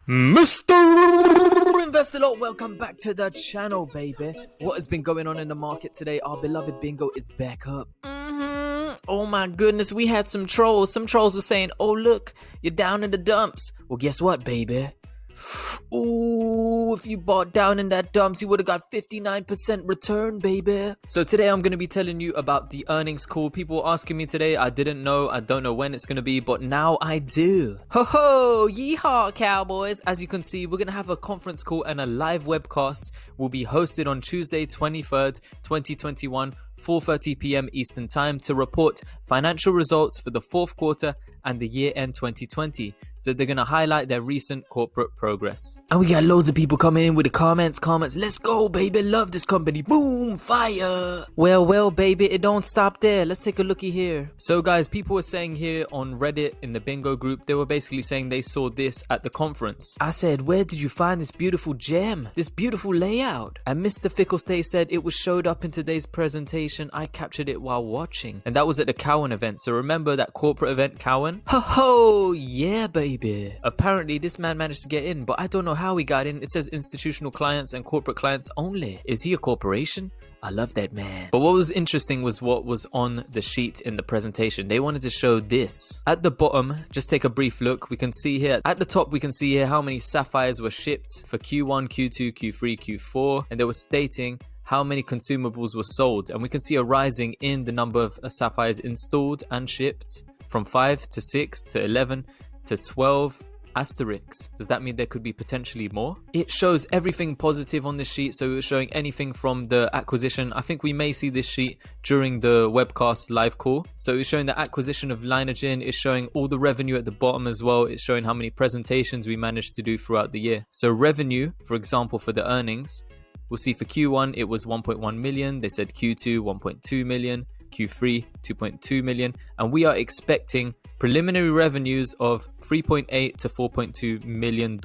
Mr. Investor Lot, welcome back to the channel, baby. What has been going on in the market today? Our beloved bingo is back up. Oh my goodness, we had some trolls. Some trolls were saying, oh look, you're down in the dumps. Well, guess what, baby? Ooh, if you bought down in that dumps, you would have got 59% return, baby. So today I'm going to be telling you about the earnings call. People were asking me today. I didn't know. I don't know when it's going to be, but now I do. Ho ho, yeehaw, cowboys. As you can see, we're going to have a conference call and a live webcast will be hosted on Tuesday, 23rd, 2021. 4:30 p.m. Eastern Time to report financial results for the fourth quarter and the year-end 2020. So they're going to highlight their recent corporate progress. And we got loads of people coming in with the comments. Let's go, baby. Love this company. Boom, fire. Well, baby, it don't stop there. Let's take a looky here. So guys, people were saying here on Reddit in the bingo group, they were basically saying they saw this at the conference. I said, where did you find this beautiful gem? This beautiful layout? And Mr. Ficklestay said it was showed up in today's presentation. I captured it while watching, and that was at the Cowan event. So remember that corporate event, Cowan? Ho ho, yeah, baby. Apparently this man managed to get in, but I don't know how he got in. It says institutional clients and corporate clients only. Is he a corporation? I love that man. But what was interesting was what was on the sheet in the presentation. They wanted to show this. At the bottom, just take a brief look. We can see here, at the top, we can see here how many sapphires were shipped for Q1, Q2, Q3, Q4. And they were stating how many consumables were sold, and we can see a rising in the number of sapphires installed and shipped from 5 to 6 to 11 to 12 asterisks. Does that mean there could be potentially more? It shows everything positive on this sheet, so it was showing anything from the acquisition. I think we may see this sheet during the webcast live call. So it's showing the acquisition of Lineagen, it's showing all the revenue at the bottom as well. It's showing how many presentations we managed to do throughout the year. So revenue, for example, for the earnings, we'll see for Q1, it was 1.1 million. They said Q2, 1.2 million. Q3, 2.2 million. And we are expecting preliminary revenues of $3.8 to $4.2 million.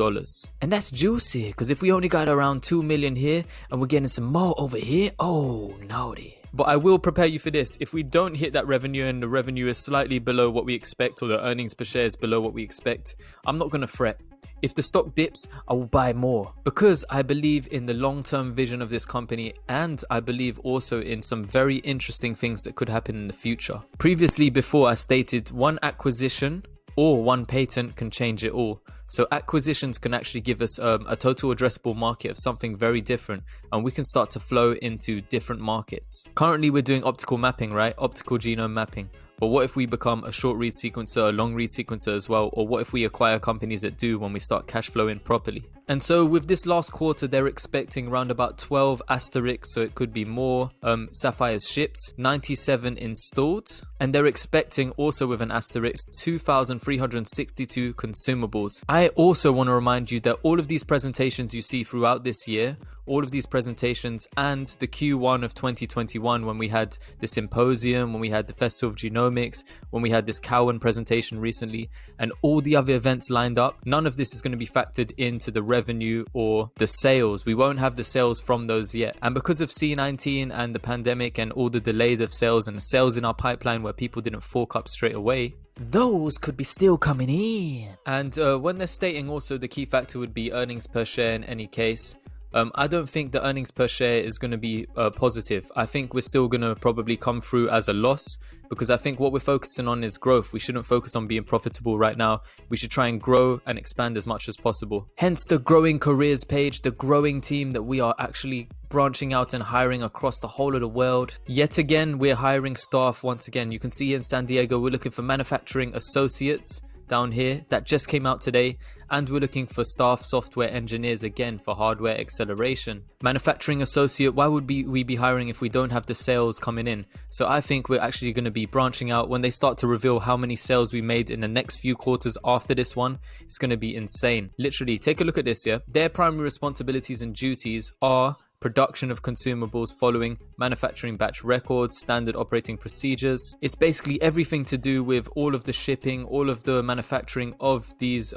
And that's juicy, because if we only got around 2 million here and we're getting some more over here, oh, naughty. But I will prepare you for this. If we don't hit that revenue and the revenue is slightly below what we expect, or the earnings per share is below what we expect, I'm not going to fret. If the stock dips, I will buy more, because I believe in the long-term vision of this company, and I believe also in some very interesting things that could happen in the future. Previously, before, I stated one acquisition or one patent can change it all. So acquisitions can actually give us a total addressable market of something very different, and we can start to flow into different markets. Currently, we're doing optical mapping, right? Optical genome mapping. But what if we become a short read sequencer, a long read sequencer as well? Or what if we acquire companies that do when we start cash flowing properly? And so with this last quarter, they're expecting around about 12 asterisks, so it could be more sapphires shipped, 97 installed, and they're expecting also with an asterisk 2,362 consumables. I also want to remind you that all of these presentations you see throughout this year, all of these presentations and the Q1 of 2021, when we had the symposium, when we had the Festival of Genomics, when we had this Cowan presentation recently, and all the other events lined up, none of this is going to be factored into the revenue or the sales. We won't have the sales from those yet. And because of C19 and the pandemic and all the delayed of sales and the sales in our pipeline where people didn't fork up straight away, those could be still coming in. And when they're stating also the key factor would be earnings per share in any case, I don't think the earnings per share is going to be positive. I think we're still going to probably come through as a loss, because I think what we're focusing on is growth. We shouldn't focus on being profitable right now. We should try and grow and expand as much as possible. Hence the growing careers page, the growing team that we are actually branching out and hiring across the whole of the world. Yet again, we're hiring staff. Once again, you can see in San Diego, we're looking for manufacturing associates down here that just came out today, and we're looking for staff software engineers again for hardware acceleration. Manufacturing associate, why would we be hiring if we don't have the sales coming in? So I think we're actually going to be branching out. When they start to reveal how many sales we made in the next few quarters after this one, it's going to be insane. Literally, take a look at this here. Their primary responsibilities and duties are production of consumables following manufacturing batch records, standard operating procedures. It's basically everything to do with all of the shipping, all of the manufacturing of these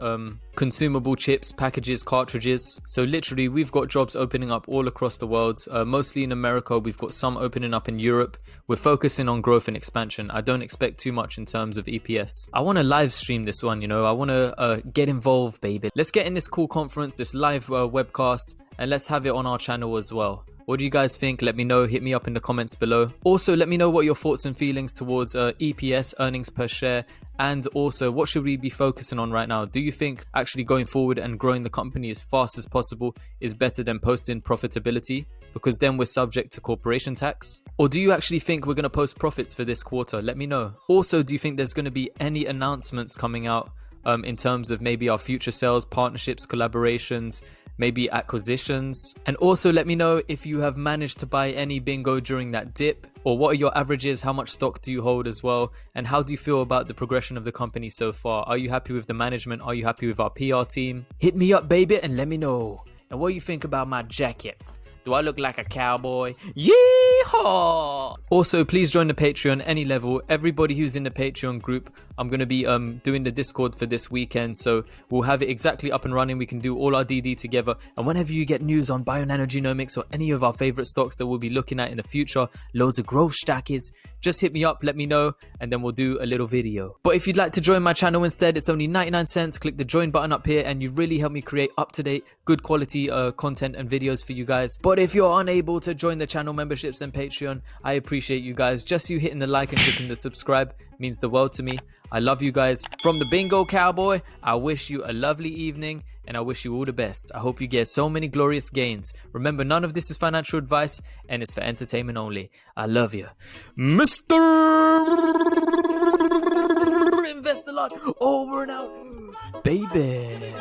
consumable chips, packages, cartridges. So literally we've got jobs opening up all across the world, mostly in America. We've got some opening up in Europe. We're focusing on growth and expansion. I don't expect too much in terms of EPS. I want to live stream this one, you know, I want to get involved, baby. Let's get in this cool conference, this live webcast, and let's have it on our channel as well. What do you guys think? Let me know. Hit me up in the comments below. Also, let me know what your thoughts and feelings towards EPS, earnings per share, and also what should we be focusing on right now? Do you think actually going forward and growing the company as fast as possible is better than posting profitability, because then we're subject to corporation tax? Or do you actually think we're going to post profits for this quarter? Let me know. Also, do you think there's going to be any announcements coming out in terms of maybe our future sales, partnerships, collaborations, maybe acquisitions? And also let me know if you have managed to buy any bingo during that dip, or what are your averages, how much stock do you hold as well, and how do you feel about the progression of the company so far? Are you happy with the management? Are you happy with our PR team? Hit me up, baby, and let me know. And what do you think about my jacket? Do I look like a cowboy? Yeehaw! Also, please join the Patreon any level. Everybody who's in the Patreon group, I'm going to be doing the Discord for this weekend. So we'll have it exactly up and running. We can do all our DD together. And whenever you get news on bionano genomics or any of our favorite stocks that we'll be looking at in the future, loads of growth stackers, just hit me up, let me know, and then we'll do a little video. But if you'd like to join my channel instead, it's only 99 cents. Click the join button up here and you really help me create up-to-date, good quality content and videos for you guys. But if you're unable to join the channel memberships and Patreon, I appreciate you guys. Just you hitting the like and clicking the subscribe means the world to me. I love you guys. From the Bingo Cowboy, I wish you a lovely evening and I wish you all the best. I hope you get so many glorious gains. Remember, none of this is financial advice and it's for entertainment only. I love you. Mr. Invest a lot, over and out, baby.